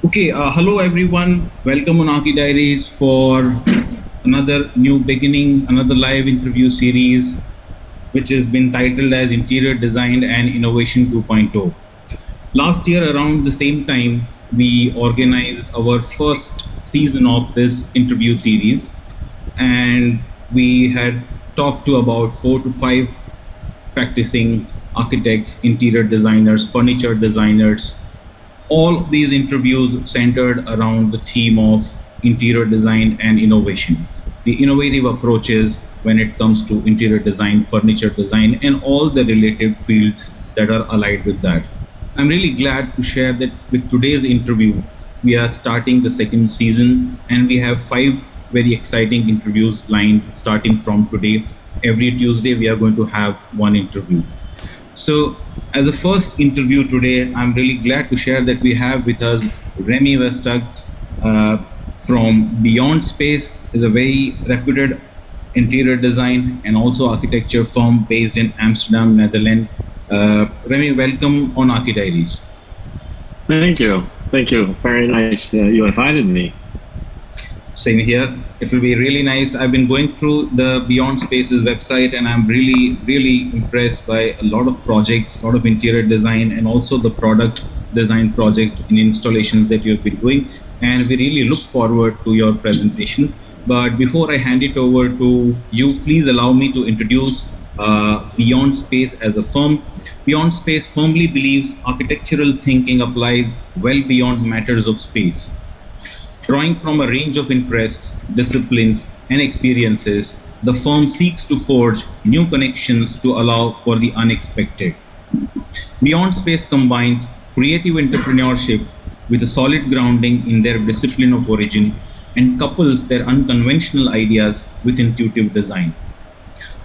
Okay, hello everyone. Welcome on ArchiDiaries for another new beginning, another live interview series, which has been titled as Interior Design and Innovation 2.0. Last year, around the same time, we organized our first season of this interview series, and we had talked to about 4 to 5 practicing architects, interior designers, furniture designers. All of these interviews centered around the theme of interior design and innovation, the innovative approaches when it comes to interior design, furniture design, and all the related fields that are allied with that. I'm really glad to share that with today's interview, we are starting the second season and we have 5 very exciting interviews lined starting from today. Every Tuesday, we are going to have one interview. So as a first interview today, I'm really glad to share that we have with us Remi Versteeg from Beyond Space, is a very reputed interior design and also architecture firm based in Amsterdam, Netherlands. Remi, welcome on ArchiDiaries. Thank you. Thank you. Very nice you invited me. Same here. It will be really nice. I've been going through the Beyond Spaces website and I'm really impressed by a lot of projects, a lot of interior design and also the product design projects in installations that you've been doing. And we really look forward to your presentation. But before I hand it over to you, please allow me to introduce Beyond Space as a firm. Beyond Space firmly believes architectural thinking applies well beyond matters of space. Drawing from a range of interests, disciplines, and experiences, the firm seeks to forge new connections to allow for the unexpected. Beyond Space combines creative entrepreneurship with a solid grounding in their discipline of origin and couples their unconventional ideas with intuitive design.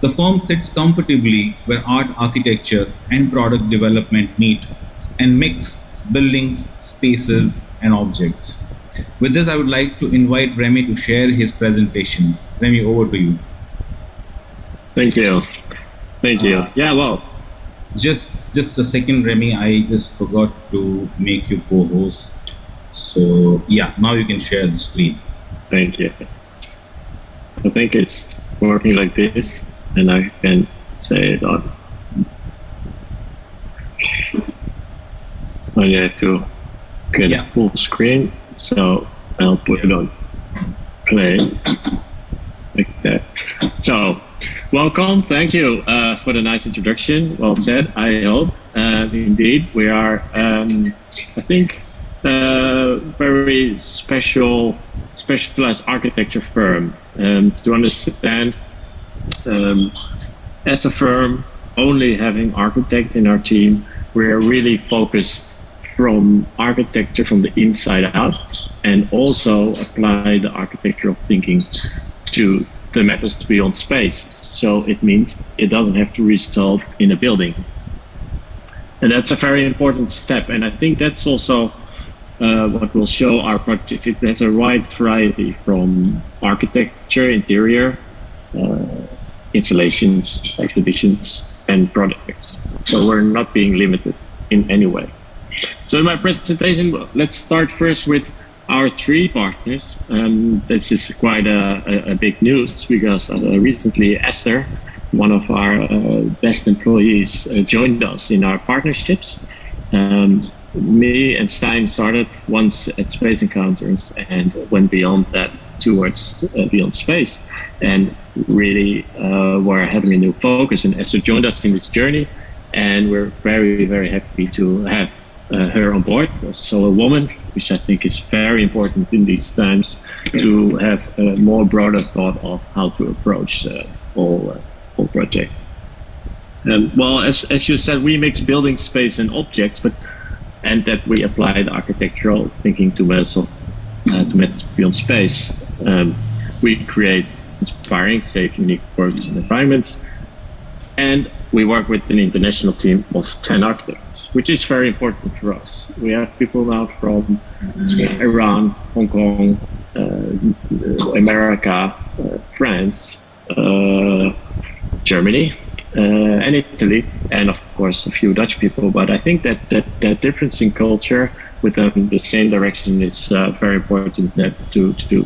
The firm sits comfortably where art, architecture, and product development meet and mix buildings, spaces, and objects. With this, I would like to invite Remi to share his presentation. Remi, over to you. Thank you. Thank you. Yeah, well. Just a second, Remi. I just forgot to make you co-host. So, yeah, now you can share the screen. Thank you. I think it's working like this, and I can say it on. I have to get a full screen. So I'll put it on play like that. So welcome, thank you for the nice introduction. Well said, I hope. Indeed, we are, I think, very specialized architecture firm. To understand, as a firm, only having architects in our team, we're really focused from architecture from the inside out and also apply the architectural thinking to the matters beyond space. So it means it doesn't have to result in a building. And that's a very important step. And I think that's also what will show our project. It has a wide variety from architecture, interior, installations, exhibitions, and projects. So we're not being limited in any way. So in my presentation, let's start first with our 3 partners. This is quite a big news because recently Esther, one of our best employees, joined us in our partnerships. Me and Stein started once at Space Encounters and went beyond that towards Beyond Space, and really were having a new focus. And Esther joined us in this journey, and we're very happy to have her on board. So a woman, which I think is very important in these times, to have a more broader thought of how to approach all projects. Well, as you said, we mix building, space, and objects, and that we apply the architectural thinking to matters beyond space. We create inspiring, safe, unique works and environments, and we work with an international team of 10 architects, which is very important for us. We have people now from Iran, Hong Kong, America, France, Germany, and Italy, and of course a few Dutch people. But I think that difference in culture with the same direction is very important to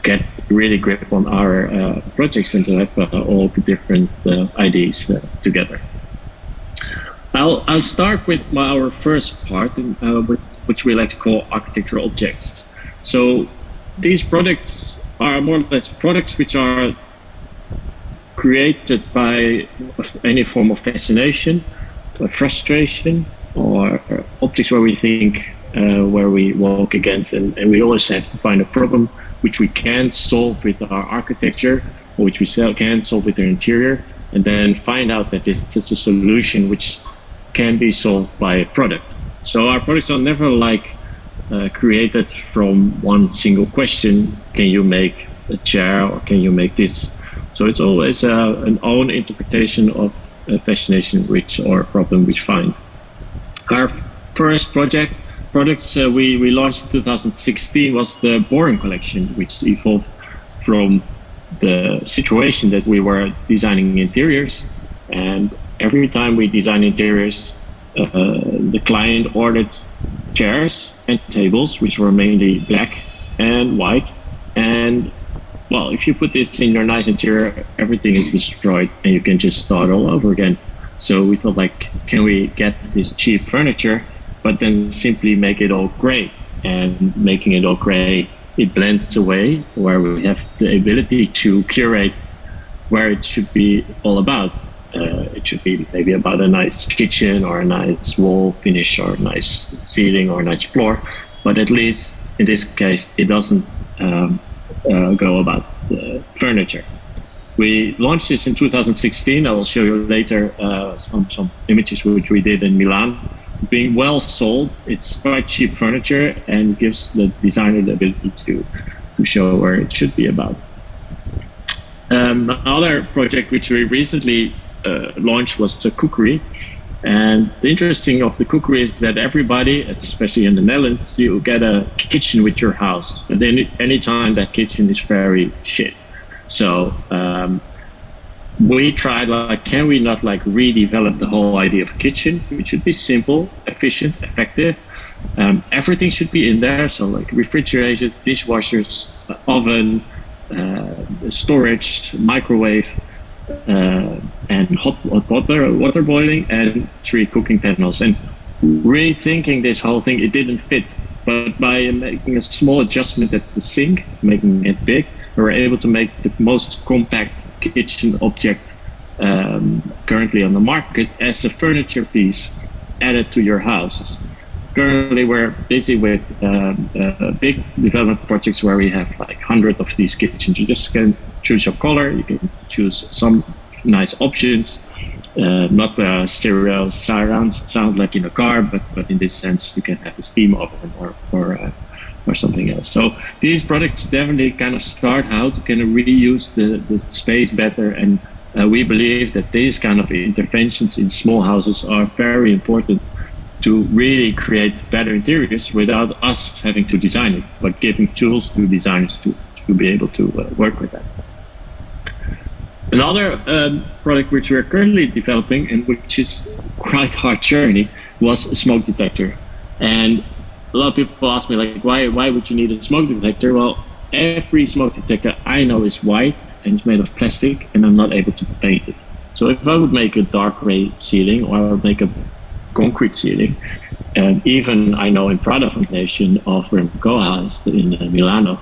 get really grip on our projects and to have all the different ideas together. I'll start with our first part, which we like to call architectural objects. So these products are more or less products which are created by any form of fascination, frustration, or objects where we think, where we walk against, and we always have to find a problem which we can solve with our architecture, or which we can solve with our interior, and then find out that this is a solution which can be solved by a product. So our products are never like created from one single question: can you make a chair, or can you make this? So it's always an own interpretation of a fascination which or a problem which find. Our first products we launched in 2016 was the Boring collection, which evolved from the situation that we were designing interiors, and every time we design interiors, the client ordered chairs and tables, which were mainly black and white. And well, if you put this in your nice interior, everything is destroyed and you can just start all over again. So we thought, like, can we get this cheap furniture, but then simply make it all gray? And making it all gray, it blends away, where we have the ability to curate where it should be all about. It should be maybe about a nice kitchen, or a nice wall finish, or a nice ceiling, or a nice floor. But at least in this case, it doesn't go about the furniture. We launched this in 2016. I will show you later some images which we did in Milan. Being well sold, it's quite cheap furniture and gives the designer the ability to show where it should be about. Another project which we recently launched was the COOKERY. And the interesting of the COOKERY is that everybody, especially in the Netherlands, you get a kitchen with your house. And then anytime that kitchen is very shit. So we tried, like, can we not like redevelop the whole idea of a kitchen? It should be simple, efficient, effective. Everything should be in there. So like refrigerators, dishwashers, oven, storage, microwave, and hot water boiling, and 3 cooking panels. And rethinking this whole thing, it didn't fit. But by making a small adjustment at the sink, making it big, we were able to make the most compact kitchen object currently on the market as a furniture piece added to your house. Currently, we're busy with big development projects where we have like 100 of these kitchens. You just can choose your color, you can choose some nice options, not stereo surround sound like in a car, but in this sense, you can have a steam oven or something else. So these products definitely kind of start how to kind of reuse the space better, and we believe that these kind of interventions in small houses are very important to really create better interiors without us having to design it, but giving tools to designers to be able to work with that. Another product which we're currently developing, and which is quite hard journey, was a smoke detector. And a lot of people ask me, like, why would you need a smoke detector? Well, every smoke detector I know is white and it's made of plastic, and I'm not able to paint it. So if I would make a dark gray ceiling, or I would make a concrete ceiling, and even I know in Prada Foundation of Remi in Milano,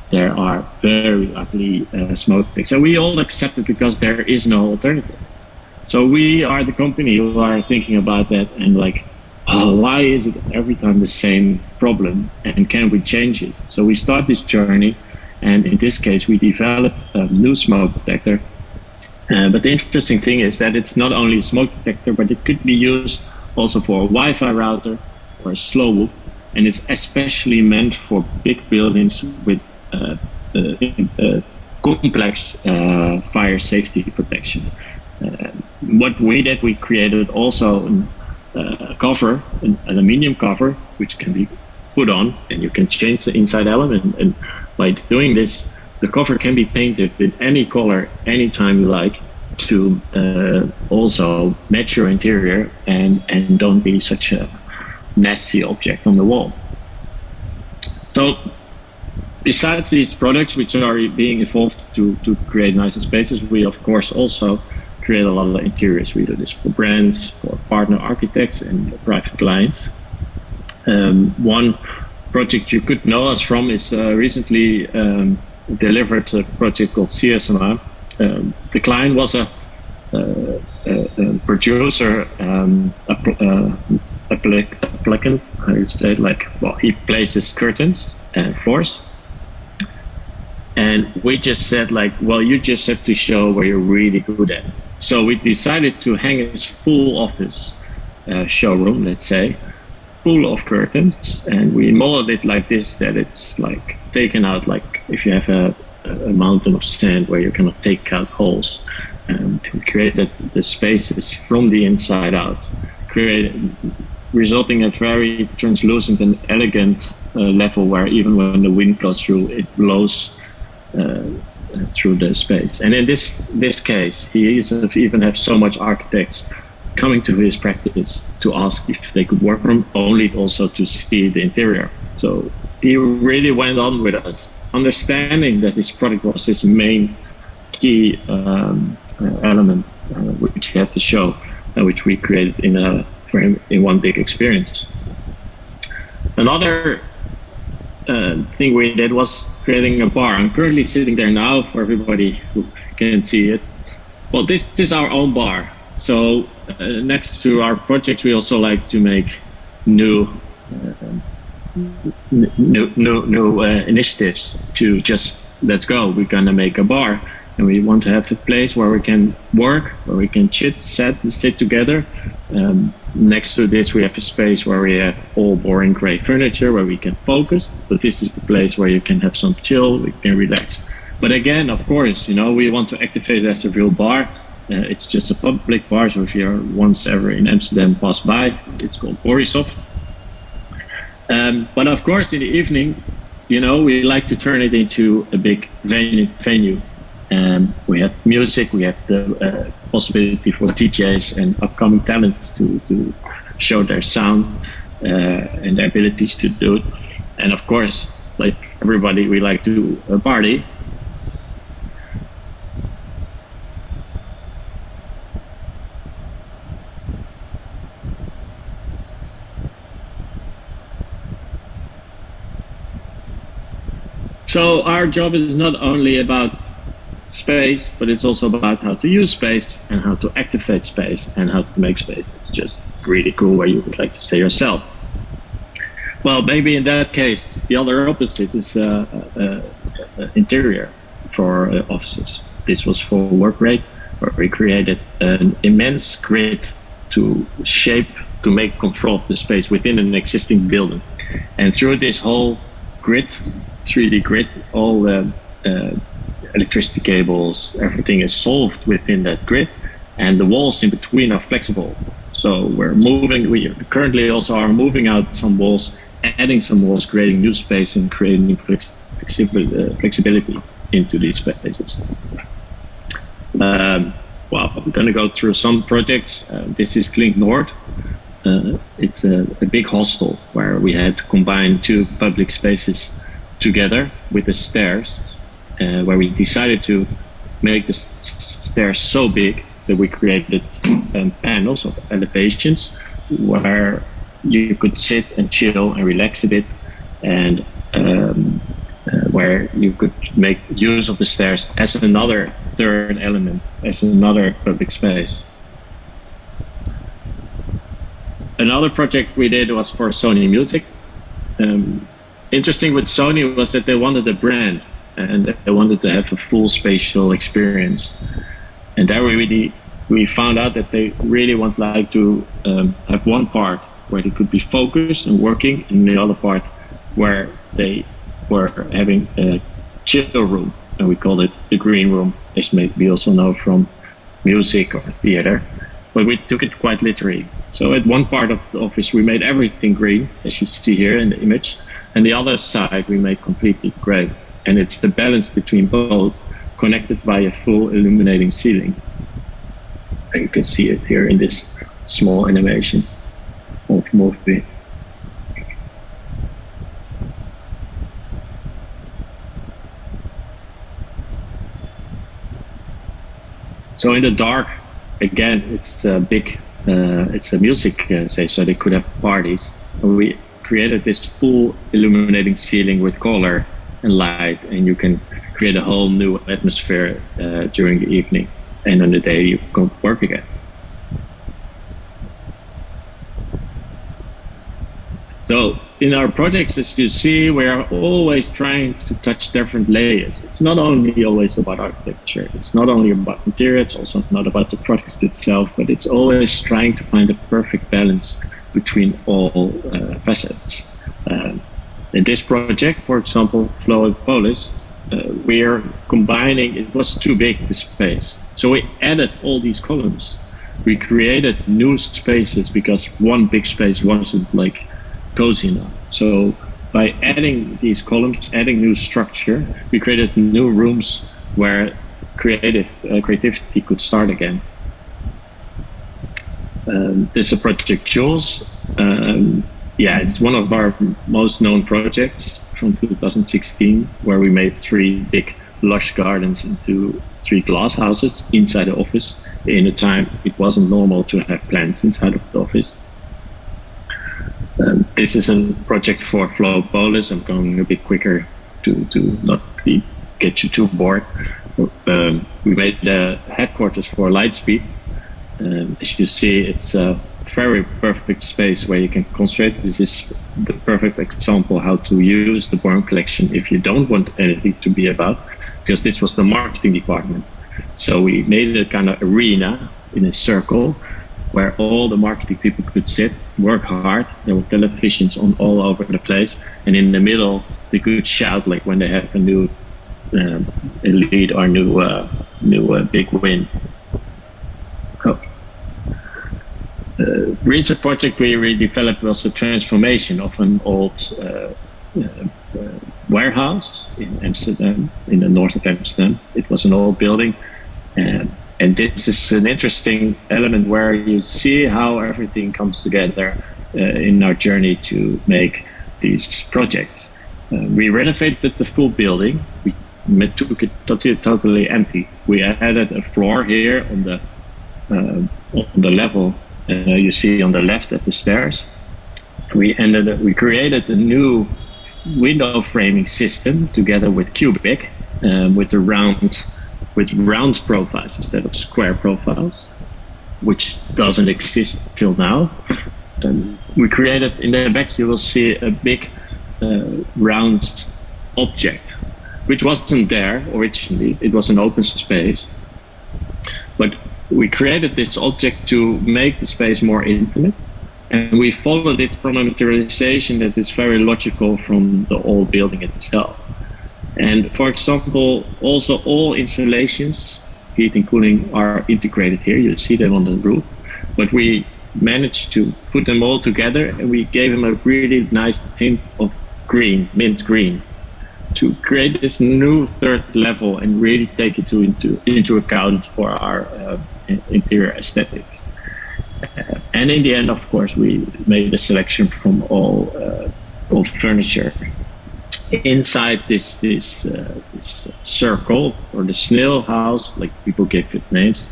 there are very ugly smoke detectors. So we all accept it because there is no alternative. So we are the company who are thinking about that, and like, why is it every time the same problem, and can we change it? So we start this journey, and in this case we developed a new smoke detector. But the interesting thing is that it's not only a smoke detector, but it could be used also for a Wi-Fi router or a slow loop, and it's especially meant for big buildings with complex fire safety protection. What we did, we created also a cover, an aluminium cover, which can be put on, and you can change the inside element. And by doing this, the cover can be painted with any color, anytime you like, to also match your interior and don't be such a messy object on the wall. So besides these products which are being evolved to create nicer spaces, we of course also create a lot of interiors. We do this for brands, for partner architects and private clients. One project you could know us from is recently delivered a project called CSMA. The client was a producer, applicant, how you say it, like, well, he places curtains and floors. And we just said, like, well, you just have to show where you're really good at. So we decided to hang his full office showroom, let's say, full of curtains, and we molded it like this, that it's like taken out, like if you have a mountain of sand where you cannot take out holes, and created the spaces from the inside out, resulting in a very translucent and elegant level where even when the wind goes through, it blows through the space. And in this case, he even have so much architects coming to his practice to ask if they could work from only also to see the interior. So he really went on with us, understanding that this product was his main key element, which he had to show, and which we created for him in one big experience. Another thing we did was creating a bar. I'm currently sitting there now for everybody who can see it. Well, this is our own bar. So next to our projects, we also like to make new initiatives to just, let's go, we're gonna make a bar. And we want to have a place where we can work, where we can sit together. Next to this, we have a space where we have all boring gray furniture where we can focus. But this is the place where you can have some chill, we can relax. But again, of course, we want to activate it as a real bar. It's just a public bar, so if you're once ever in Amsterdam, pass by. It's called Borisov. But of course, in the evening, we like to turn it into a big venue. We have music, we have the possibility for DJs and upcoming talents to show their sound and their abilities to do it. And of course, like everybody, we like to party. So our job is not only about space, but it's also about how to use space and how to activate space and how to make space. It's just really cool where you would like to stay yourself. Well, maybe in that case, the other opposite is interior for offices. This was for work rate, where we created an immense grid to make control of the space within an existing building. And through this whole grid, 3D grid, all the electricity cables, everything is solved within that grid, and the walls in between are flexible. So we currently also are moving out some walls, adding some walls, creating new space and creating flexibility into these spaces. Well, I'm going to go through some projects. This is Klink Noord. It's a big hostel where we had to combine two public spaces together with the stairs, where we decided to make the stairs so big that we created panels of elevations where you could sit and chill and relax a bit, and where you could make use of the stairs as another third element, as another public space. Another project we did was for Sony Music. Interesting with Sony was that they wanted a brand and they wanted to have a full spatial experience. And there we found out that they really want to have one part where they could be focused and working, and the other part where they were having a chill room, and we called it the green room, as maybe also know from music or theater. But we took it quite literally. So at one part of the office, we made everything green, as you see here in the image, and the other side we made completely gray. And it's the balance between both, connected by a full illuminating ceiling. And you can see it here in this small animation of movie. So in the dark, again, it's a big, it's a music stage, so they could have parties. And we created this full illuminating ceiling with color and light, and you can create a whole new atmosphere during the evening, and on the day you go to work again. So in our projects, as you see, we are always trying to touch different layers. It's not only always about architecture. It's not only about interior. It's also not about the product itself, but it's always trying to find the perfect balance between all facets. In this project, for example, Flow Polis, we are combining, it was too big, the space. So we added all these columns. We created new spaces because one big space wasn't like cozy enough. So by adding these columns, adding new structure, we created new rooms where creativity could start again. This is a project Jules. Yeah, it's one of our most known projects from 2016, where we made 3 big lush gardens into 3 glass houses inside the office. In a time, it wasn't normal to have plants inside of the office. This is a project for Flow Polis. I'm going a bit quicker to not get you too bored. We made the headquarters for LIGHTSPEED. As you see, it's a very perfect space where you can concentrate. This is the perfect example how to use the Born collection if you don't want anything to be about, because this was the marketing department. So we made a kind of arena in a circle where all the marketing people could sit, work hard. There were televisions on all over the place, and in the middle they could shout like when they have a new lead or new big win. Recent project we redeveloped was the transformation of an old warehouse in Amsterdam, in the north of Amsterdam. It was an old building, and this is an interesting element where you see how everything comes together in our journey to make these projects. We renovated the full building. We took it totally empty. We added a floor here on the level you see on the left at the stairs. We created a new window framing system together with Cubic, with round profiles instead of square profiles, which doesn't exist till now. We created, in the back you will see a big round object, which wasn't there originally. It was an open space, but we created this object to make the space more intimate, and we followed it from a materialization that is very logical from the old building itself. And for example, also all installations, heating, cooling, are integrated here. You see them on the roof, but we managed to put them all together, and we gave them a really nice tint of green, mint green, to create this new third level and really take it into account for our interior aesthetics. And in the end, of course, we made a selection from all furniture. Inside this circle, or the snail house, like people give it names,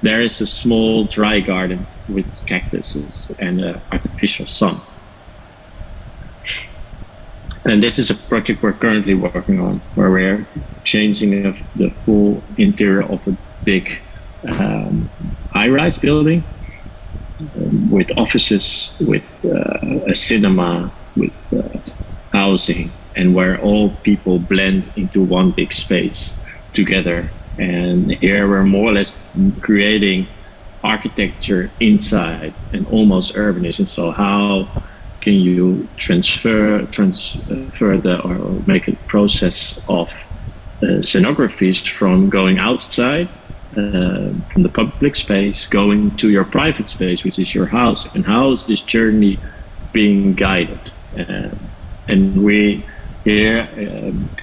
there is a small dry garden with cactuses and an artificial sun. And this is a project we're currently working on, where we're changing the full interior of a big high-rise building with offices, with a cinema, with housing, and where all people blend into one big space together. And here we're more or less creating architecture inside and almost urbanism. So how can you transfer or make a process of scenographies from going outside from the public space, going to your private space, which is your house, and how is this journey being guided? And we here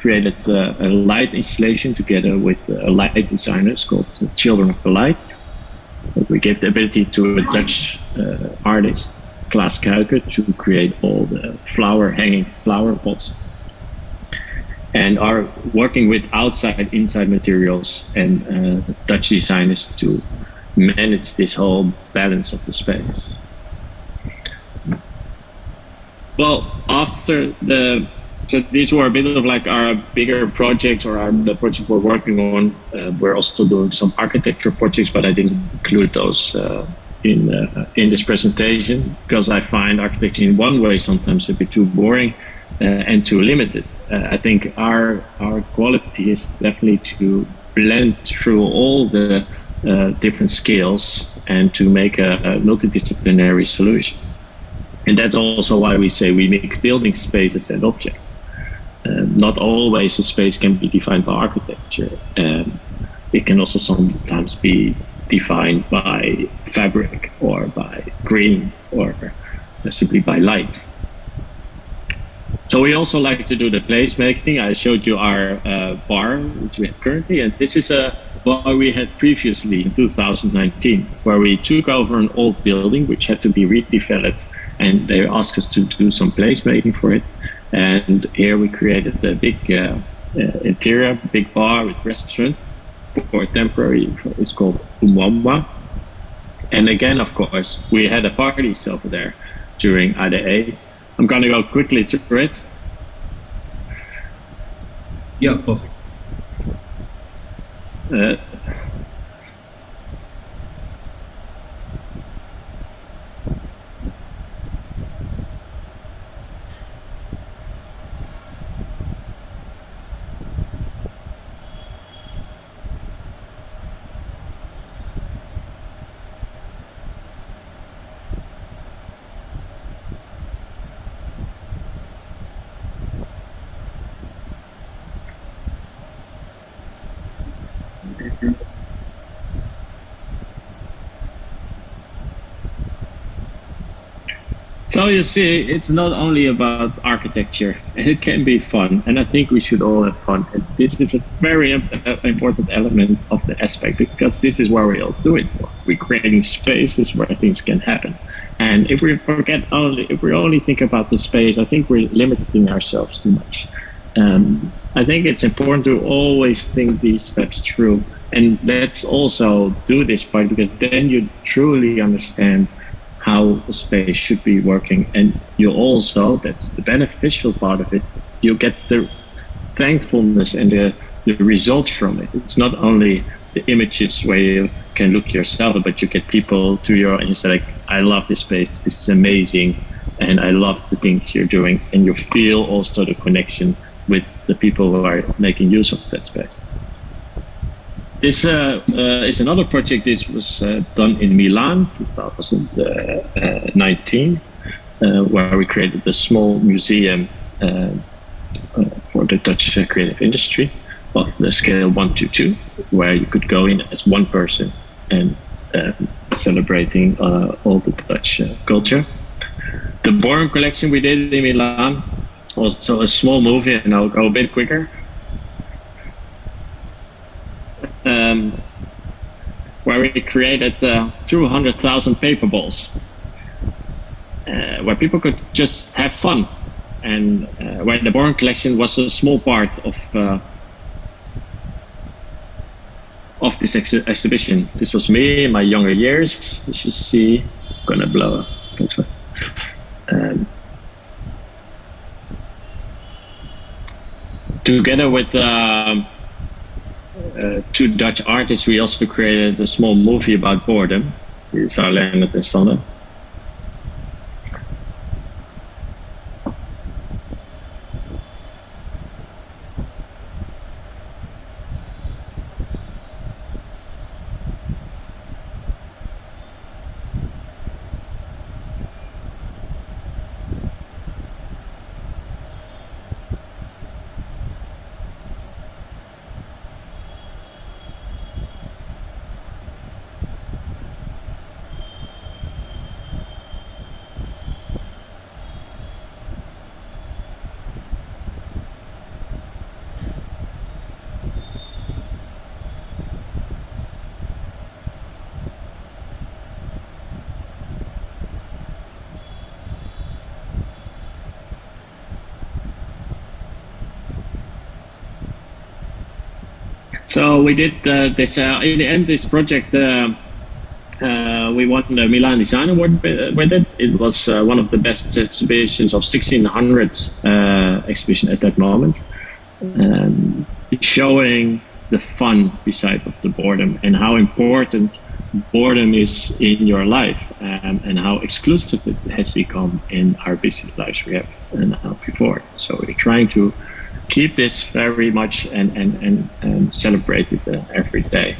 created a light installation together with a light designer called Children of the Light. We gave the ability to a Dutch artist, Klaas Kuiken, to create all the hanging flower pots. and are working with outside, inside materials and Dutch designers to manage this whole balance of the space. Well, so these were a bit of like our bigger projects or the project we're working on. We're also doing some architecture projects, but I didn't include those in this presentation because I find architecture in one way sometimes a bit too boring and too limited. I think our quality is definitely to blend through all the different skills and to make a multidisciplinary solution. And that's also why we say we mix building spaces and objects. Not always a space can be defined by architecture. It can also sometimes be defined by fabric or by green or simply by light. So we also like to do the placemaking. I showed you our bar, which we have currently, and this is a bar we had previously in 2019, where we took over an old building which had to be redeveloped, and they asked us to do some placemaking for it. And here we created a big interior, big bar with restaurant for temporary. It's called Umwamba. And again, of course, we had a party over there during IDA. I'm going to go quickly through it. Yeah, perfect. So you see, it's not only about architecture, and it can be fun, and I think we should all have fun. And this is a very important element of the aspect, because this is where we all do it for. We're creating spaces where things can happen. And if we only think about the space, I think we're limiting ourselves too much. I think it's important to always think these steps through, and let's also do this part, because then you truly understand how the space should be working, and you also, that's the beneficial part of it, you get the thankfulness and the results from it. It's not only the images where you can look yourself, but you get people to your, and you say like, I love this space, this is amazing, and I love the things you're doing, and you feel also the connection with the people who are making use of that space. This is another project. This was done in Milan, 2019, where we created a small museum for the Dutch creative industry of the scale 1 to 2, where you could go in as one person and celebrating all the Dutch culture. The Borum collection we did in Milan, also a small movie, and I'll go a bit quicker. Where we created 200,000 paper balls, where people could just have fun, and where the Borum collection was a small part of this exhibition. This was me in my younger years. You should see, I'm gonna blow up. Together with two Dutch artists, we also created a small movie about boredom. These are Leonard and Sanne. So we did this. In the end, this project we won the MILAAN Design Award with it. It was one of the best exhibitions of 1600s exhibition at that moment, showing the fun beside of the boredom and how important boredom is in your life, and how exclusive it has become in our busy lives we have now before. So we're trying to keep this very much and celebrate it every day.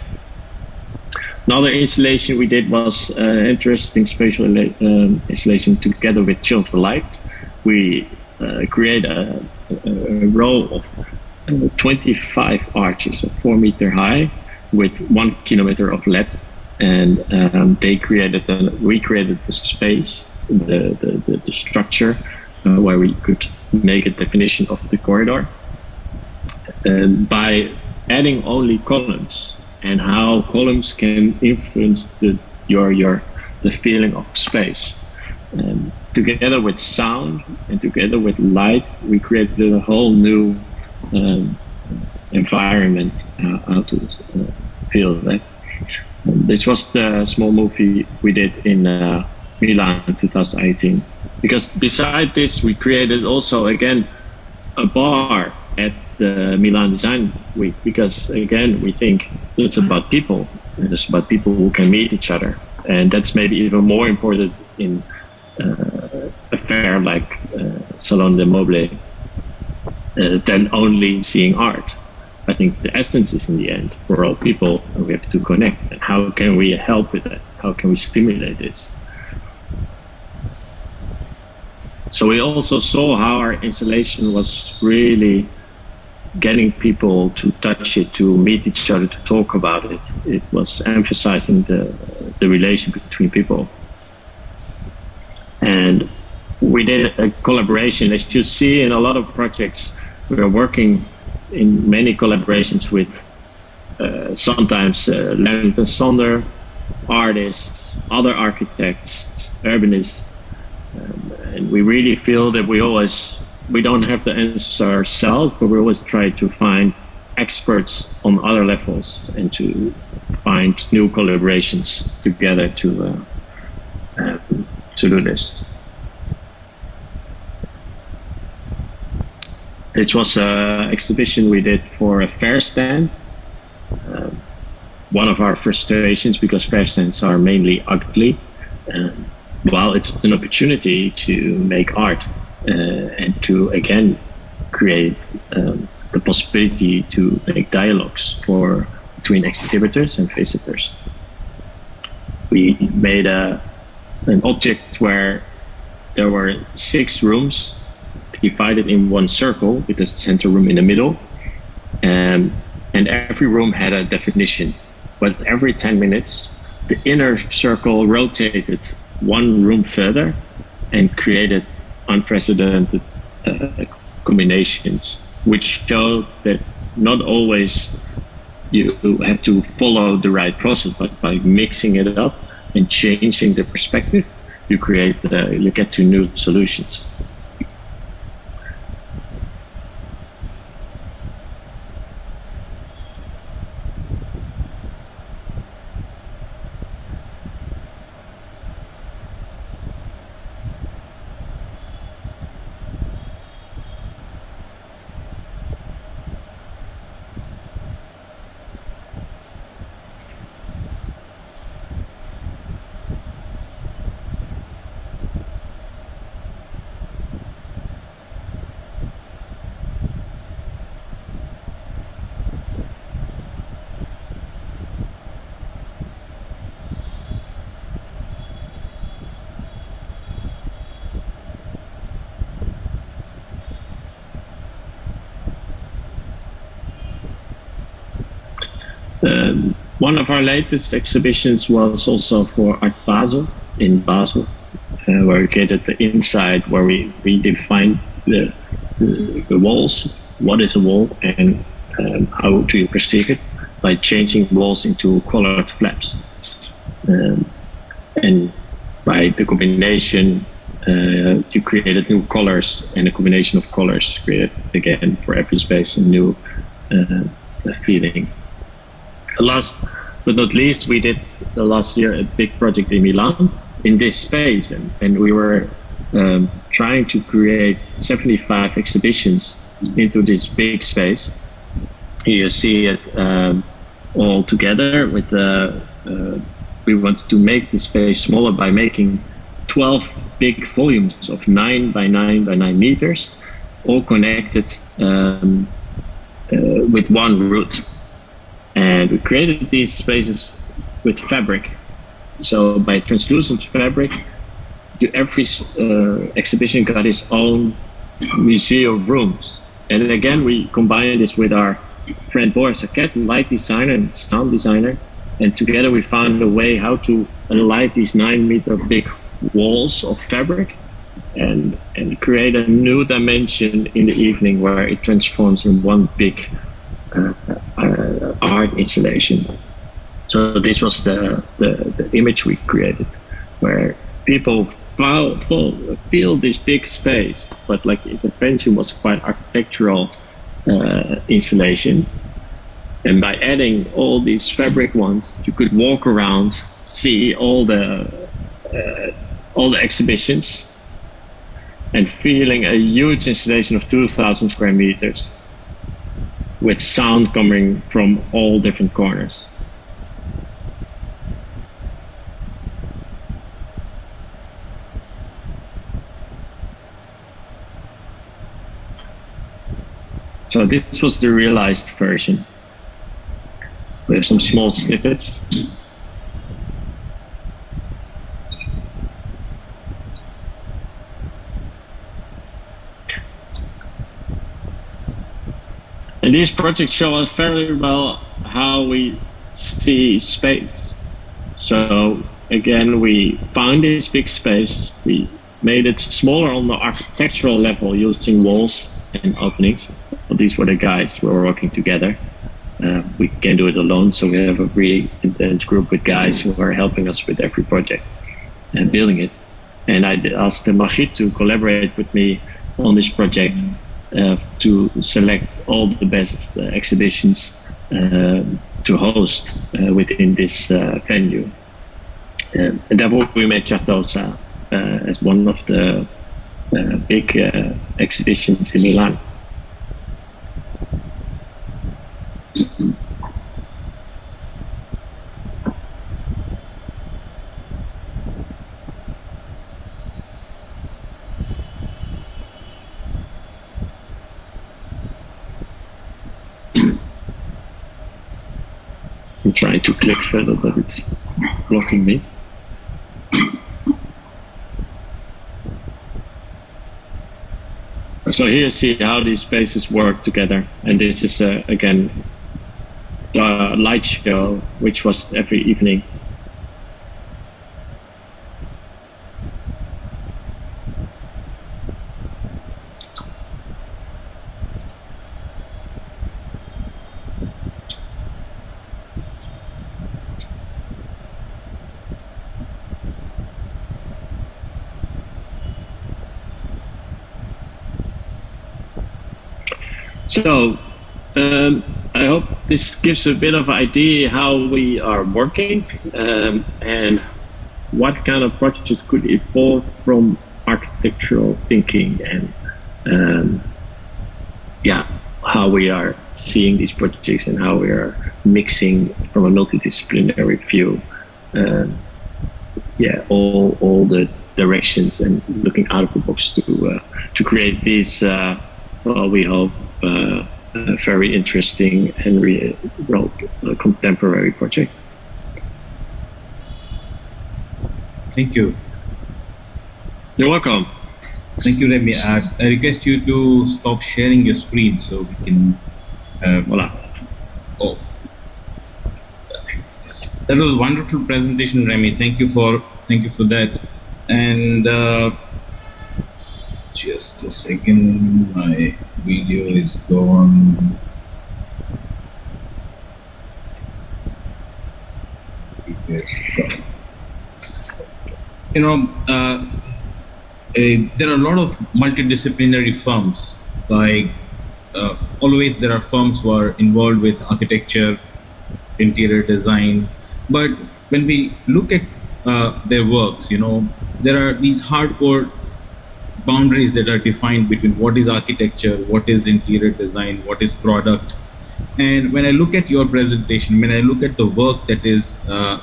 Another installation we did was an interesting spatial installation together with Chill for Light. We create a row of 25 arches of 4 meters high with 1 kilometer of LED, and we created the space, the structure where we could make a definition of the corridor by adding only columns, and how columns can influence the feeling of space. Together with sound and together with light, we created a whole new environment how to feel that. This was the small movie we did in Milan in 2018. Because beside this, we created also again a bar at the MILAAN Design Week, because again we think it's about people. It's about people who can meet each other, and that's maybe even more important in a fair like Salon des Meubles than only seeing art. I think the essence is in the end we're all people and we have to connect. And how can we help with that? How can we stimulate this? So we also saw how our installation was really getting people to touch it, to meet each other, to talk about it. It was emphasizing the relation between people. And we did a collaboration. As you see in a lot of projects, we are working in many collaborations with sometimes Lennart and Sander, artists, other architects, urbanists. And we really feel that we don't have the answers ourselves, but we always try to find experts on other levels and to find new collaborations together to do this. This was an exhibition we did for a fair stand. One of our frustrations, because fair stands are mainly ugly, well, it's an opportunity to make art and to again create the possibility to make dialogues between exhibitors and visitors. We made an object where there were 6 rooms divided in one circle with a center room in the middle, and every room had a definition. But every 10 minutes, the inner circle rotated 1 room further and created unprecedented combinations, which show that not always you have to follow the right process, but by mixing it up and changing the perspective, you get to new solutions. One of our latest exhibitions was also for Art Basel in Basel, where we created the inside, where we defined the walls, what is a wall, and how do you perceive it, by changing walls into colored flaps. And by the combination, you created new colors, and a combination of colors created again for every space a new feeling. Last but not least, we did last year a big project in Milan in this space, and we were trying to create 75 exhibitions into this big space. Here you see it all together with we wanted to make the space smaller by making 12 big volumes of 9 by 9 by 9 meters, all connected with one route. And we created these spaces with fabric. So by translucent fabric, every exhibition got its own museum rooms. And again, we combined this with our friend Boris Saket, light designer and sound designer. And together we found a way how to light these 9-meter big walls of fabric and create a new dimension in the evening where it transforms in one big art installation. So this was the image we created, where people feel this big space, but like the intervention was quite architectural installation. And by adding all these fabric ones, you could walk around, see all the exhibitions, and feeling a huge installation of 2,000 square meters with sound coming from all different corners. So this was the realized version. We have some small snippets. And these projects show us very well how we see space. So again, we found this big space. We made it smaller on the architectural level using walls and openings. Well, these were the guys who were working together. We can't do it alone, so we have a really intense group with guys who are helping us with every project and building it. And I asked Margriet to collaborate with me on this project to select all the best exhibitions to host within this venue. And therefore we made Certosa as one of the big exhibitions in Milan. I'm trying to click further, but it's blocking me. So here you see how these spaces work together. And this is, again, the light show, which was every evening. So I hope this gives a bit of idea how we are working and what kind of projects could evolve from architectural thinking and how we are seeing these projects and how we are mixing from a multidisciplinary view all the directions and looking out of the box to create these we hope very interesting and contemporary project. Thank you. You're welcome. Thank you, Remi. I request you to stop sharing your screen so we can. Voila. Oh, that was a wonderful presentation, Remi. Thank you for that. And just a second, my video is gone. You know, there are a lot of multidisciplinary firms. Like always, there are firms who are involved with architecture, interior design. But when we look at their works, there are these hardcore boundaries that are defined between what is architecture, what is interior design, what is product. And when I look at your presentation, when I look at the work that is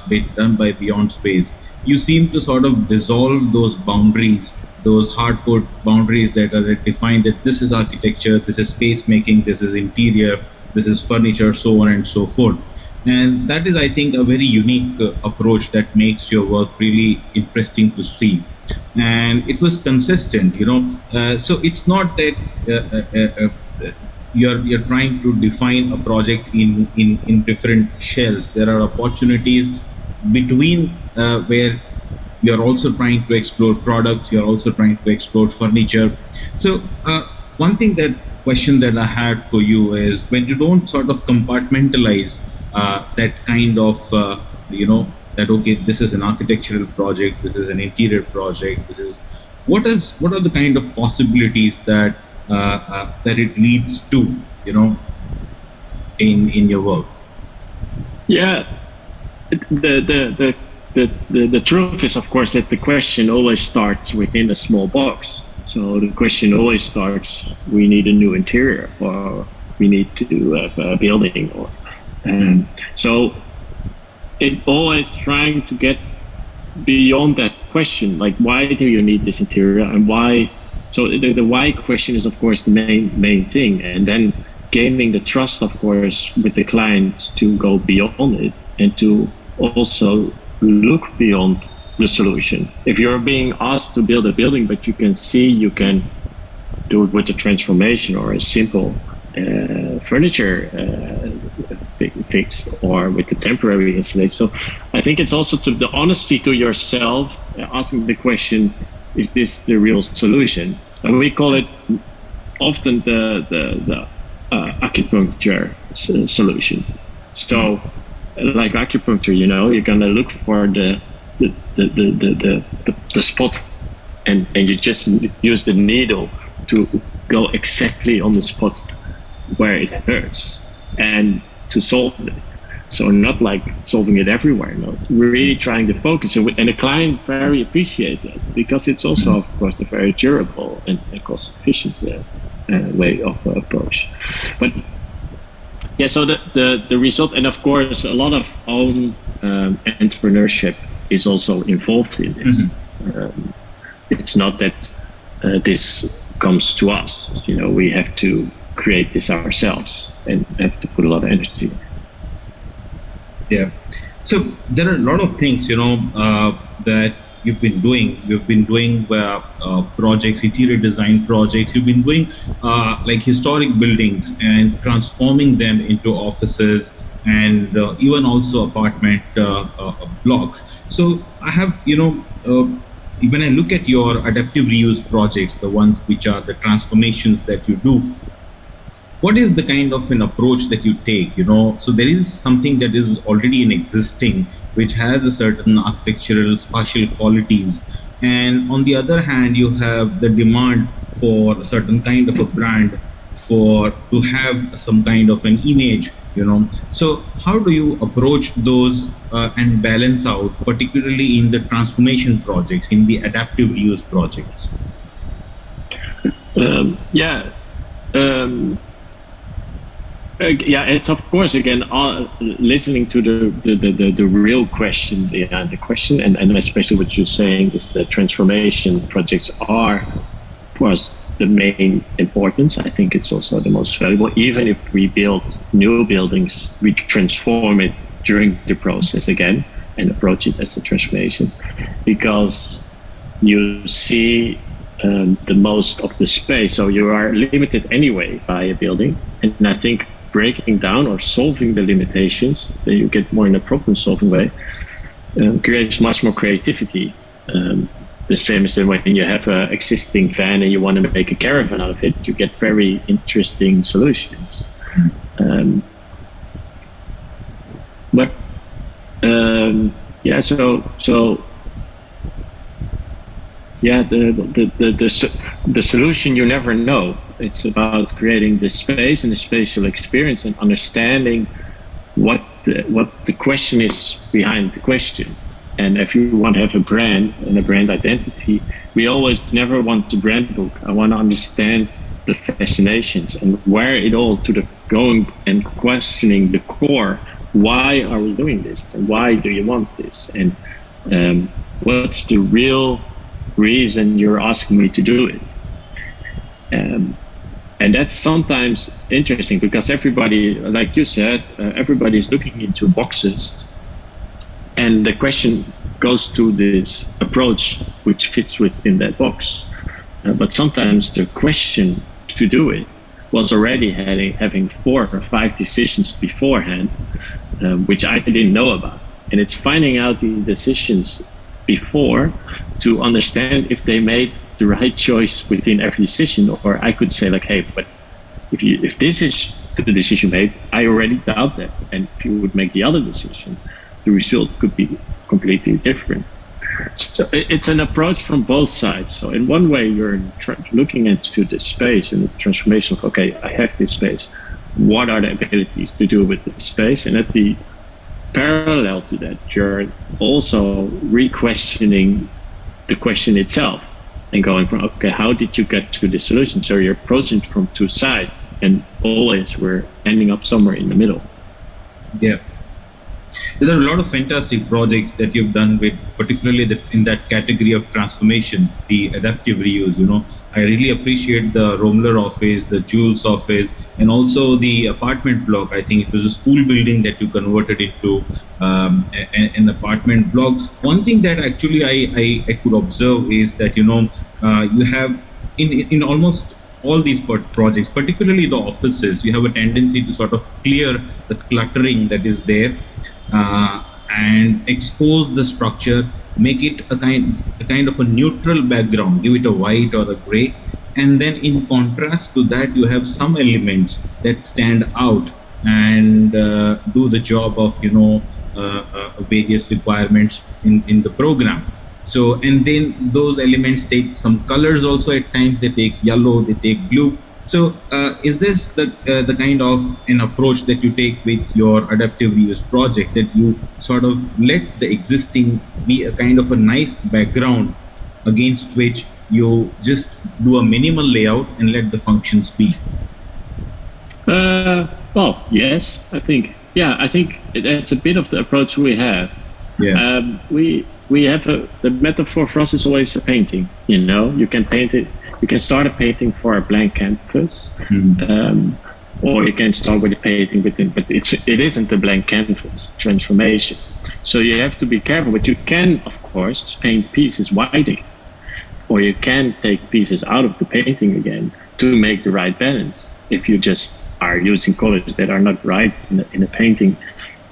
being done by Beyond Space, you seem to sort of dissolve those boundaries, those hardcore boundaries that are defined that this is architecture, this is space making, this is interior, this is furniture, so on and so forth. And that is, I think, a very unique approach that makes your work really interesting to see. And it was consistent, so it's not that you're trying to define a project in different shells. There are opportunities between where you're also trying to explore products, you're also trying to explore furniture. So one question that I had for you is, when you don't sort of compartmentalize that kind of, that, okay, this is an architectural project, this is an interior project, what are the kind of possibilities that it leads to, in your work? Yeah, the truth is, of course, that the question always starts within a small box. So the question always starts: we need a new interior, or we need to have a building, or so it always trying to get beyond that question, like, why do you need this interior, and why? So the why question is, of course, the main thing, and then gaining the trust, of course, with the client to go beyond it and to also look beyond the solution. If you're being asked to build a building, but you can see you can do it with a transformation or a simple furniture fix, or with the temporary installation. So I think it's also to the honesty to yourself, asking the question, is this the real solution? And we call it often the acupuncture solution. So like acupuncture, you're gonna look for the spot, and you just use the needle to go exactly on the spot where it hurts and to solve it. So not like solving it everywhere, no, really trying to focus. And the client very appreciate it, because it's also, of course, a very durable and cost efficient way of approach. But yeah, so the result, and of course a lot of own entrepreneurship is also involved in this. It's not that this comes to us, we have to create this ourselves and have to put a lot of energy. Yeah. So there are a lot of things, that you've been doing. You've been doing projects, interior design projects. You've been doing like historic buildings and transforming them into offices, and even also apartment blocks. So I have, when I look at your adaptive reuse projects, the ones which are the transformations that you do, what is the kind of an approach that you take? So there is something that is already in existing, which has a certain architectural spatial qualities, and on the other hand, you have the demand for a certain kind of a brand, to have some kind of an image. So how do you approach those and balance out, particularly in the transformation projects, in the adaptive reuse projects? It's of course, again, listening to the real question behind the question, and especially what you're saying is the transformation projects are, of course, the main importance. I think it's also the most valuable. Even if we build new buildings, we transform it during the process again and approach it as a transformation, because you see the most of the space. So you are limited anyway by a building, and I think breaking down or solving the limitations, that you get more in a problem-solving way, creates much more creativity. The same as when you have an existing van and you want to make a caravan out of it, you get very interesting solutions. The solution, you never know. It's about creating the space and the spatial experience and understanding what the question is behind the question. And if you want to have a brand and a brand identity, we always never want the brand book. I want to understand the fascinations and where it all to the going and questioning the core. Why are we doing this? And why do you want this? And what's the real reason you're asking me to do it? And that's sometimes interesting because everybody, like you said, everybody is looking into boxes. And the question goes to this approach which fits within that box. But sometimes the question to do it was already having 4 or 5 decisions beforehand, which I didn't know about. And it's finding out the decisions before to understand if they made the right choice within every decision. Or I could say like, hey, but if this is the decision made, I already doubt that. And if you would make the other decision, the result could be completely different. So it's an approach from both sides. So in one way, you're looking into the space and the transformation of, okay, I have this space. What are the abilities to do with this space? And at the parallel to that, you're also re-questioning the question itself and going from, okay, how did you get to the solution? So you're approaching from 2 sides, and always we're ending up somewhere in the middle. Yeah. There are a lot of fantastic projects that you've done with, particularly in that category of transformation, the adaptive reuse. I really appreciate the Romler office, the Jules office, and also the apartment block. I think it was a school building that you converted into an apartment block. One thing that actually I could observe is that, you have in almost all these projects, particularly the offices, you have a tendency to sort of clear the cluttering that is there. And expose the structure, make it a kind of a neutral background, give it a white or a gray, and then in contrast to that, you have some elements that stand out and do the job of various requirements in the program. So, and then those elements take some colors also at times. They take yellow, they take blue. So is this the kind of an approach that you take with your adaptive reuse project, that you sort of let the existing be a kind of a nice background against which you just do a minimal layout and let the functions be? Well, yes, I think that's a bit of the approach we have. Yeah. We have the metaphor for us is always a painting. You can paint it. You can start a painting for a blank canvas, or you can start with a painting within, but it isn't a blank canvas transformation. So you have to be careful, but you can, of course, paint pieces white, or you can take pieces out of the painting again to make the right balance. If you just are using colors that are not right in a painting,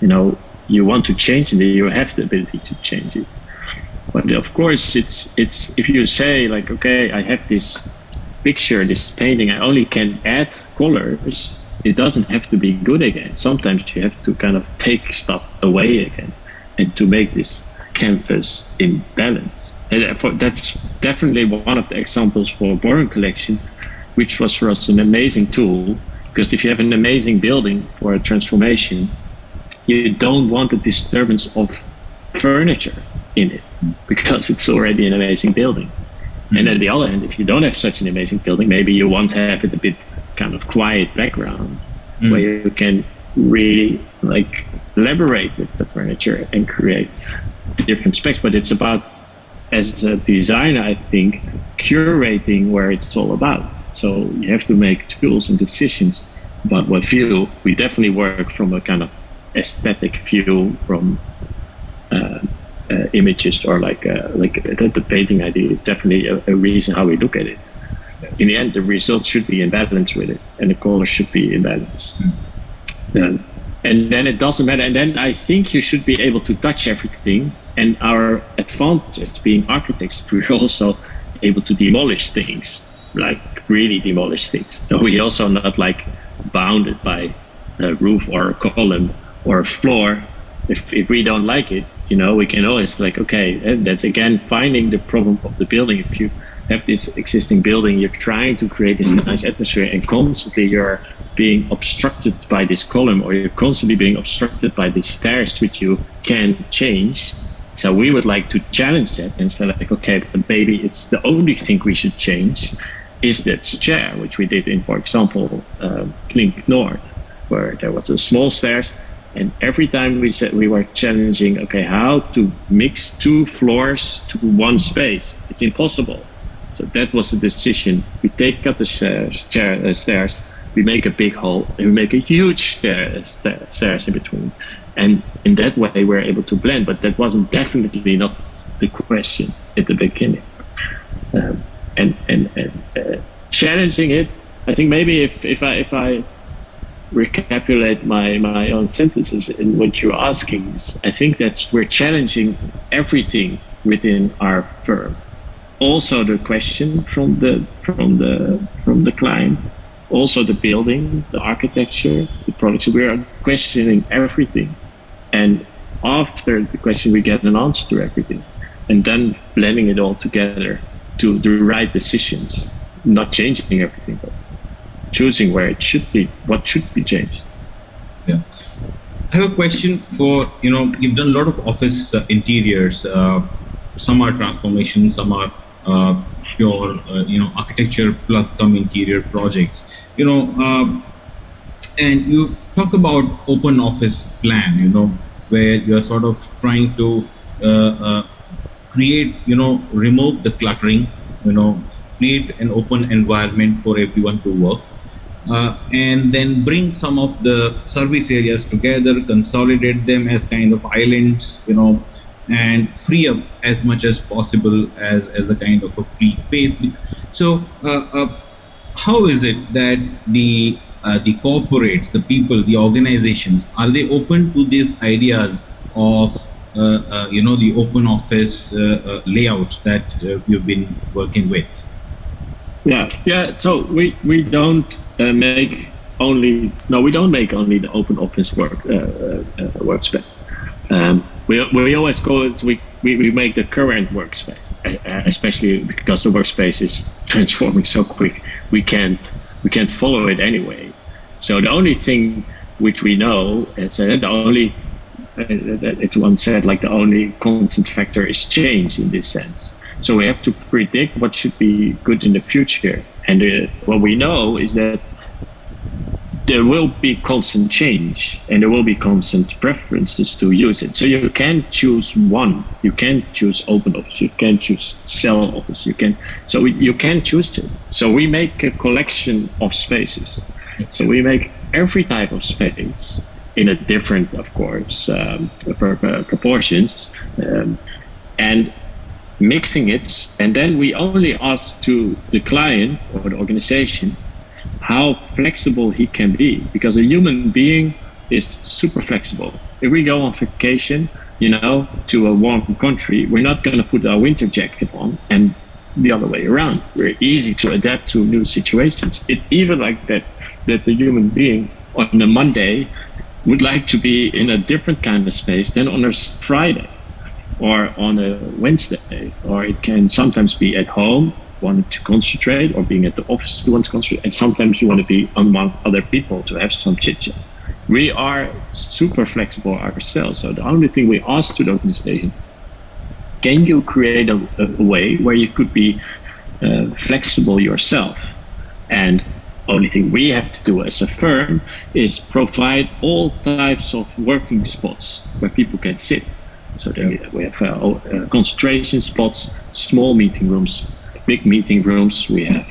you want to change it, you have the ability to change it. But of course, it's if you say like, okay, I have this picture, this painting, I only can add colors. It doesn't have to be good again. Sometimes you have to kind of take stuff away again, and to make this canvas in balance. And therefore, that's definitely one of the examples for Born Collection, which was for us an amazing tool. Because if you have an amazing building for a transformation, you don't want the disturbance of furniture in it, because it's already an amazing building. Mm-hmm. And on the other hand, if you don't have such an amazing building, maybe you want to have it a bit kind of quiet background, where you can really like elaborate with the furniture and create different specs. But it's about, as a designer, I think, curating where it's all about. So you have to make tools and decisions about what view. We definitely work from a kind of aesthetic view, from images, or like the painting idea is definitely a reason how we look at it. In the end, the result should be in balance with it, and the color should be in balance. And then it doesn't matter. And then I think you should be able to touch everything. And our advantage as being architects, we're also able to demolish things, like really demolish things. So we also not like bounded by a roof or a column or a floor. If we don't like it, we can always like, okay, and that's again finding the problem of the building. If you have this existing building, you're trying to create this nice atmosphere, and constantly you're being obstructed by this column, or you're constantly being obstructed by these stairs which you can change. So we would like to challenge that and say like, okay, but maybe it's the only thing we should change is that chair, which we did in, for example, Link North, where there was a small stairs, and every time we said we were challenging, okay, how to mix 2 floors to 1 space. It's impossible. So that was the decision. We take out the stairs, we make a big hole, and we make a huge stairs in between. And in that way, we're able to blend. But that wasn't definitely not the question at the beginning. Challenging it, I think maybe if I recapitulate my own sentences in what you're asking, I think that's we're challenging everything within our firm. Also the question from the client, also the building, the architecture, the products. We are questioning everything, and after the question, we get an answer to everything, and then blending it all together to the right decisions. Not changing everything, but choosing where it should be, what should be changed. Yeah. I have a question for, you've done a lot of office interiors. Some are transformation, some are pure, architecture plus some interior projects. And you talk about open office plan, where you're sort of trying to create, remove the cluttering, create an open environment for everyone to work. And then bring some of the service areas together, consolidate them as kind of islands, and free up as much as possible as a kind of a free space. So how is it that the corporates, the people, the organizations, are they open to these ideas of the open office layouts that you've been working with? Yeah. So we don't make only the open office workspace. We always call it, we make the current workspace, especially because the workspace is transforming so quick. We can't follow it anyway. So the only thing which we know is it's one said, like, the only constant factor is change in this sense. So we have to predict what should be good in the future. And what we know is that there will be constant change and there will be constant preferences to use it. So you can't choose one. You can't choose open office. You can't choose cell office. You can't choose it. So we make a collection of spaces. So we make every type of space in a different, of course, proportions, and mixing it. And then we only ask to the client or the organization how flexible he can be, because a human being is super flexible. If we go on vacation, to a warm country, we're not going to put our winter jacket on, and the other way around. We're easy to adapt to new situations. It's even like that the human being on a Monday would like to be in a different kind of space than on a Friday or on a Wednesday, or it can sometimes be at home, wanting to concentrate, or being at the office to want to concentrate, and sometimes you want to be among other people to have some chit-chat. We are super flexible ourselves, so the only thing we ask to the organization, can you create a way where you could be flexible yourself? And only thing we have to do as a firm is provide all types of working spots where people can sit. So we have concentration spots, small meeting rooms, big meeting rooms. We have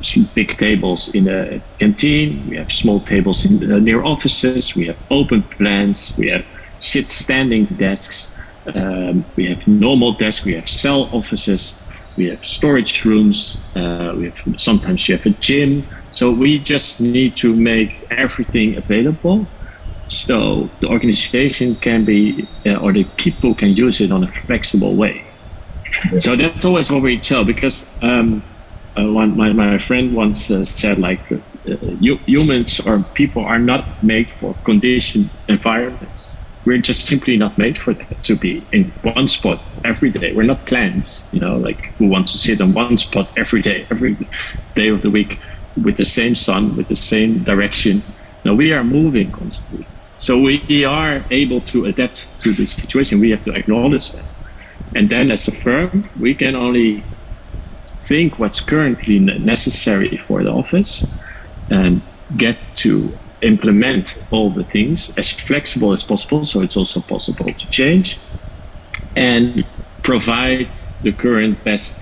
some big tables in the canteen. We have small tables in near offices. We have open plans. We have standing desks. We have normal desks. We have cell offices. We have storage rooms. Sometimes you have a gym. So we just need to make everything available, so the organization can be, or the people can use it on a flexible way. Yeah. So that's always what we tell, because my friend once said, like, humans or people are not made for conditioned environments. we're just simply not made for that, to be in one spot every day. We're not plants, like who wants to sit on one spot every day of the week with the same sun, with the same direction. No, we are moving constantly. So we are able to adapt to this situation. We have to acknowledge that. And then as a firm, we can only think what's currently necessary for the office and get to implement all the things as flexible as possible, so it's also possible to change, and provide the current best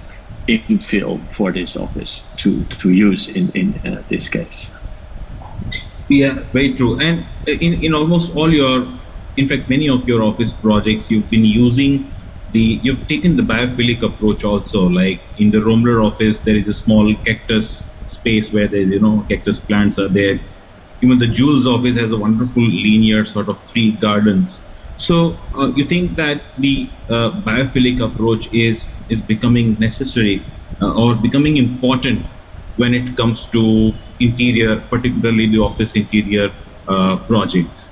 infill for this office to use in this case. Yeah, very true. And in almost all in fact, many of your office projects, you've been using you've taken the biophilic approach also. Like in the Romler office, there is a small cactus space where there's, cactus plants are there. Even the Jules office has a wonderful linear sort of tree gardens. So you think that the biophilic approach is becoming necessary or becoming important when it comes to interior, particularly the office interior projects?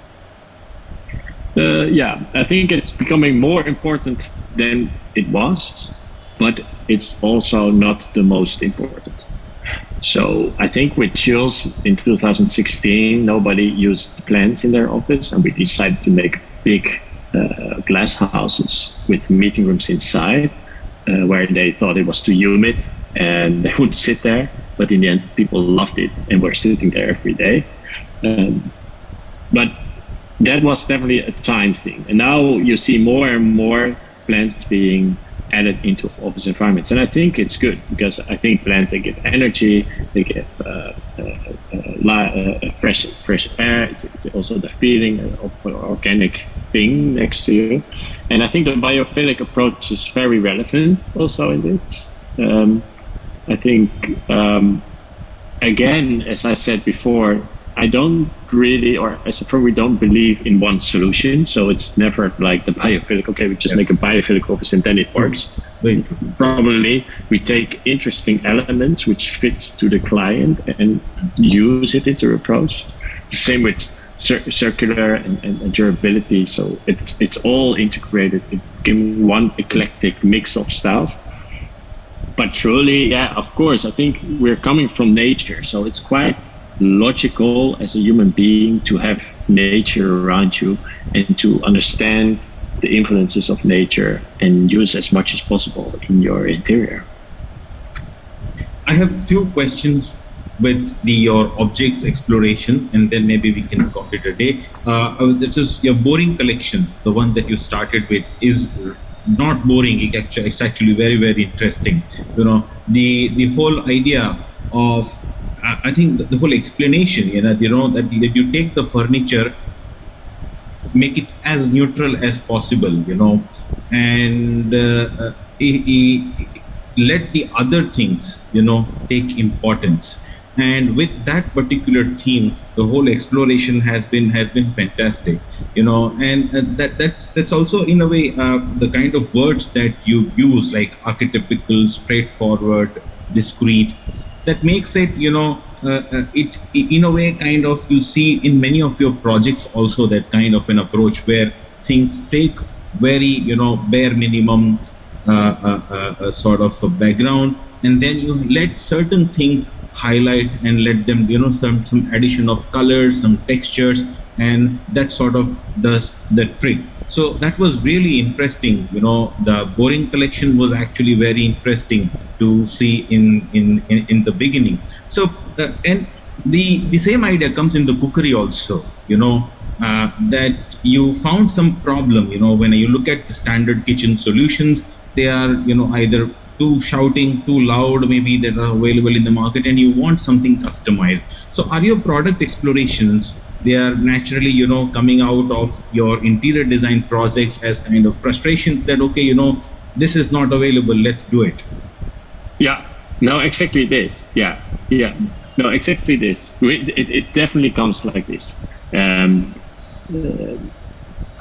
Yeah, I think it's becoming more important than it was, but it's also not the most important. So I think with Jules in 2016, nobody used plants in their office, and we decided to make big glass houses with meeting rooms inside, where they thought it was too humid and they would sit there. But in the end, people loved it and were sitting there every day. But that was definitely a time thing. And now you see more and more plants being added into office environments. And I think it's good, because I think plants, they give energy, they give fresh air. It's also the feeling of an organic thing next to you. And I think the biophilic approach is very relevant also in this. I think, again, as I said before, I don't really, or as a firm, we don't believe in one solution. So it's never like the biophilic, okay, we just make a biophilic office and then it works. Probably we take interesting elements which fit to the client and use it into approach. The same with circular and durability. So it's all integrated, in one eclectic mix of styles. But truly, yeah, of course, I think we're coming from nature. So it's quite logical as a human being to have nature around you and to understand the influences of nature and use as much as possible in your interior. I have a few questions with your objects exploration, and then maybe we can call it a day. It is your boring collection, the one that you started with, is not boring. It's actually very, very interesting. The whole idea of I think the whole explanation, that you take the furniture, make it as neutral as possible, and let the other things, take importance. And with that particular theme, the whole exploration has been fantastic, and that's also in a way the kind of words that you use, like archetypical, straightforward, discreet. That makes it, it in a way kind of, you see in many of your projects also that kind of an approach where things take very, bare minimum sort of a background, and then you let certain things highlight and let them, some addition of colors, some textures, and that sort of does the trick. So that was really interesting. The boring collection was actually very interesting to see in the beginning. So and the same idea comes in the cookery also. That you found some problem. When you look at the standard kitchen solutions, they are either too shouting, too loud, maybe that are available in the market, and you want something customized. So are your product explorations, they are naturally, coming out of your interior design projects as kind of frustrations that, okay, this is not available, let's do it? Yeah, no, exactly this. Yeah. No, exactly this. It definitely comes like this.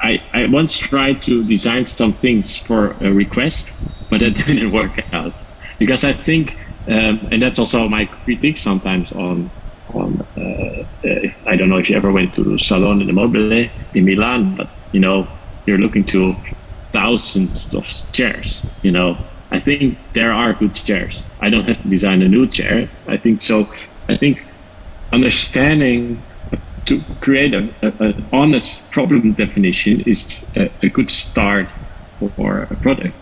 I once tried to design some things for a request, but that didn't work out, because I think, and that's also my critique sometimes on I don't know if you ever went to Salone de Mobile in Milan, but you're looking to thousands of chairs. I think there are good chairs. I don't have to design a new chair. I think so. I think understanding to create an honest problem definition is a good start for a product.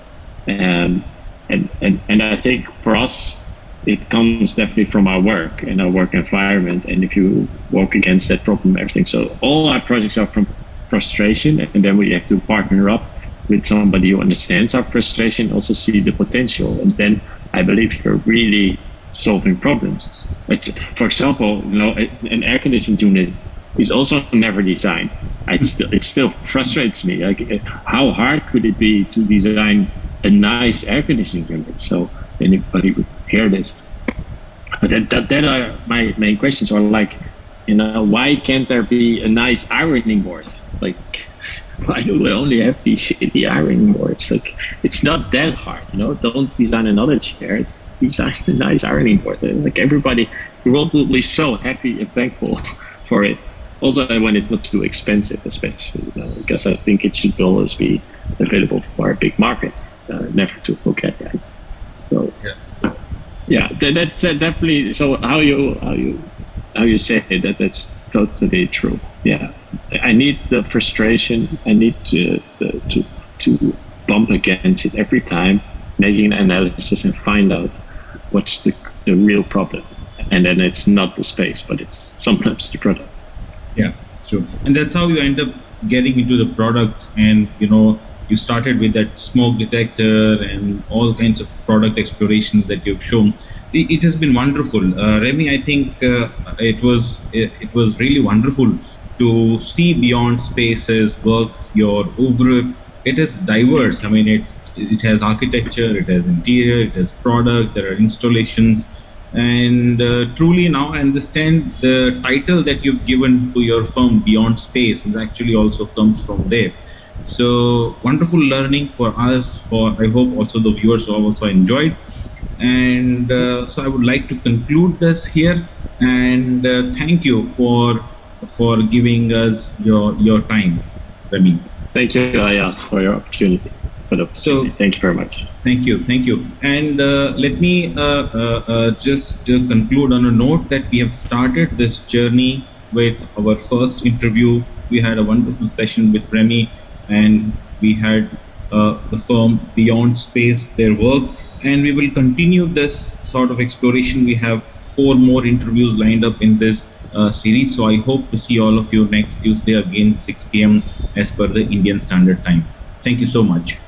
And I think for us, it comes definitely from our work and our work environment. And if you work against that problem, everything. So all our projects are from frustration, and then we have to partner up with somebody who understands our frustration, also see the potential. And then I believe you're really solving problems. Like, for example, an air conditioning unit is also never designed. It still frustrates me. Like, how hard could it be to design a nice air conditioning unit? So anybody would hear this. But that are my main questions. Are like, why can't there be a nice ironing board? Like, why do we only have these shitty ironing boards? Like, it's not that hard. Don't design another chair. Design a nice ironing board. Like, everybody, the world will be so happy and thankful for it. Also, when it's not too expensive, especially, because I think it should always be available for big markets, never to forget that. So, yeah, that's definitely. So how you say that, that's totally true. Yeah, I need the frustration. I need to bump against it every time, making an analysis and find out what's the real problem. And then it's not the space, but it's sometimes the product. Yeah, sure. And that's how you end up getting into the products. And, you started with that smoke detector and all kinds of product explorations that you've shown. It has been wonderful. Remi, I think it was really wonderful to see Beyond Space's work. It is diverse. I mean, it has architecture, it has interior, it has product, there are installations. And truly now I understand the title that you've given to your firm, Beyond Space, is actually also comes from there. So wonderful learning for us, I hope also the viewers also enjoyed. And so I would like to conclude this here, and thank you for giving us your time, Remi. Thank you, Ayas, for your opportunity. Thank you very much. Thank you. And let me just conclude on a note that we have started this journey with our first interview. We had a wonderful session with Remi, and we had the firm Beyond Space, their work, and we will continue this sort of exploration. We have 4 more interviews lined up in this series. So I hope to see all of you next Tuesday again, 6 p.m. as per the Indian Standard Time. Thank you so much.